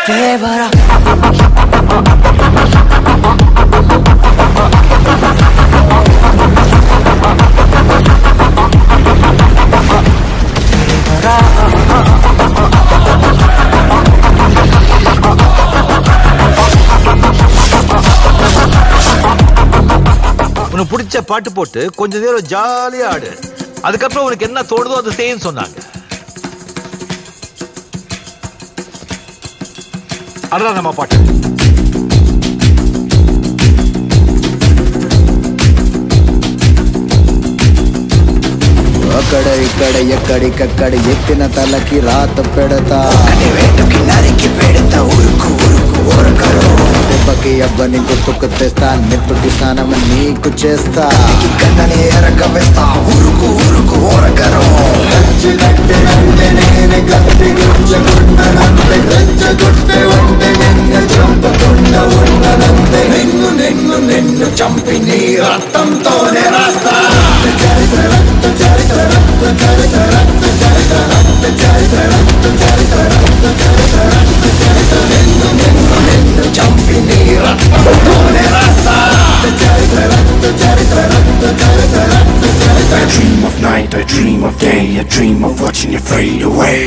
దేవరా உனக்கு பிடிச்ச பாட்டு போட்டு கொஞ்ச நேரம் ஜாலியா ஆடு. அதுக்கப்புறம் உனக்கு என்ன தோணுதோ அதை செய்யன்னு சொன்னாங்க. அதான் நம்ம பாட்டு. అక్కడ ఇక్కడ ఎక్కడికక్కడ ఎత్తిన తలకి రాత పెడతా వేటుకి నరికి పెడతా ఉరుకు ఉరుకు ఉరకరు దెబ్బకి అబ్బని గుర్తుకు తెస్తా నిప్పుటి స్నానం నీకు చేస్తా కన్నని ఎరక వేస్తా ఉరుకు ఉరుకు ఉరకరు గట్టి గుంజగుండనంతే గజ్జగుట్టే వంటే నిన్ను చంపుకుండా ఉండనంతే నిన్ను నిన్ను నిన్ను చంపి నీ రక్తంతోనే రాస్తా చరిత్ర రక్త చరిత్ర రక్త చరిత్ర రక్త చరిత్ర రక్త చరిత్ర రక్త చరిత్ర రక్త చరిత్ర రక్త చరిత్ర నిన్ను నిన్ను నిన్ను చంపి నీ రక్తంతోనే రాస్తా చరిత్ర రక్త చరిత్ర రక్త చరిత్ర రక్త చరిత్ర I dream of night, I dream of day, I dream of watching you fade away.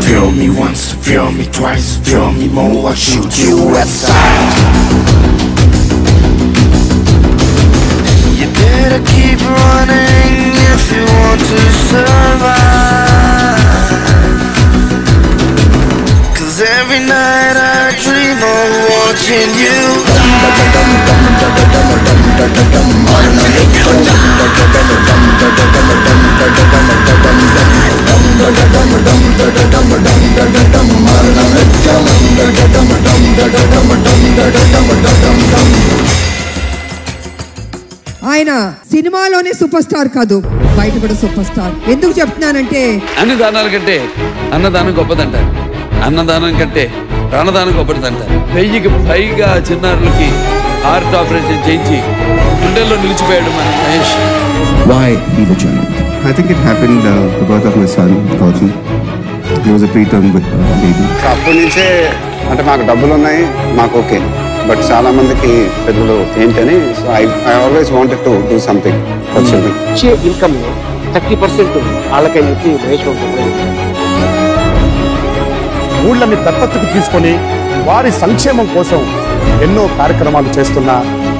Feel me once, feel me twice, feel me more, I'll shoot you aside. You better keep running if you want to survive. Cause every night I dream of watching you. ఆయన సినిమాలోనే super star కాదు, బయట కూడా super star. ఎందుకు చెప్తున్నానంటే అన్నదానాల కంటే అన్నదానం గొప్పదంటారు, అన్నదానం కంటే ప్రాణదానం గొప్పదంటారు. 1000కి పైగా చిన్నారులకి హార్ట్ ఆపరేషన్ చేయించి గుండెల్లో నిలిచిపోయాడు మన Mahesh. Why he the journey? I think it happened the birth of my son, Gautam. He was a preterm baby. అప్పటి నుంచే అంటే మాకు డబ్బులు ఉన్నాయి, మాకు ఓకే. బట్ చాలా మందికి పెద్దలు ఏంటని so I always wanted to do something for children. వచ్చే ఇన్కమ్ 30% వాళ్ళకని చెప్పి మహేష్ ఊళ్ళని దత్తతకు తీసుకొని వారి సంక్షేమం కోసం ఎన్నో కార్యక్రమాలు చేస్తున్న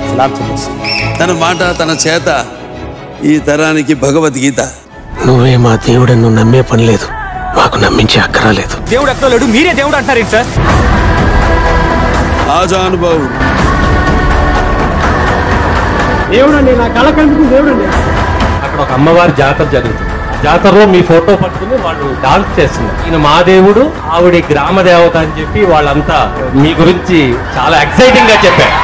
ఫిలాంథ్రపిస్ట్. తన మాట తన చేత ఈ తరానికి భగవద్గీత. నువ్వే మా దేవుడని నువ్వు నమ్మే పని లేదు, మాకు నమ్మించే అక్కరాలేదు. దేవుడు ఎక్కడ లేడు, మీరే దేవుడు అంటారు సార్. ఆజానుభావుడు దేవుడండి, నా కళ కనిపించిన దేవుడండి. అక్కడ ఒక అమ్మవారి జాతర జరుగుతుంది. జాతరలో మీ ఫోటో పట్టుకుని వాళ్ళు డాన్స్ చేస్తున్నారు. ఈయన మా దేవుడు, ఆవిడ గ్రామ దేవత అని చెప్పి వాళ్ళంతా మీ గురించి చాలా ఎక్సైటింగ్ గా చెప్పారు.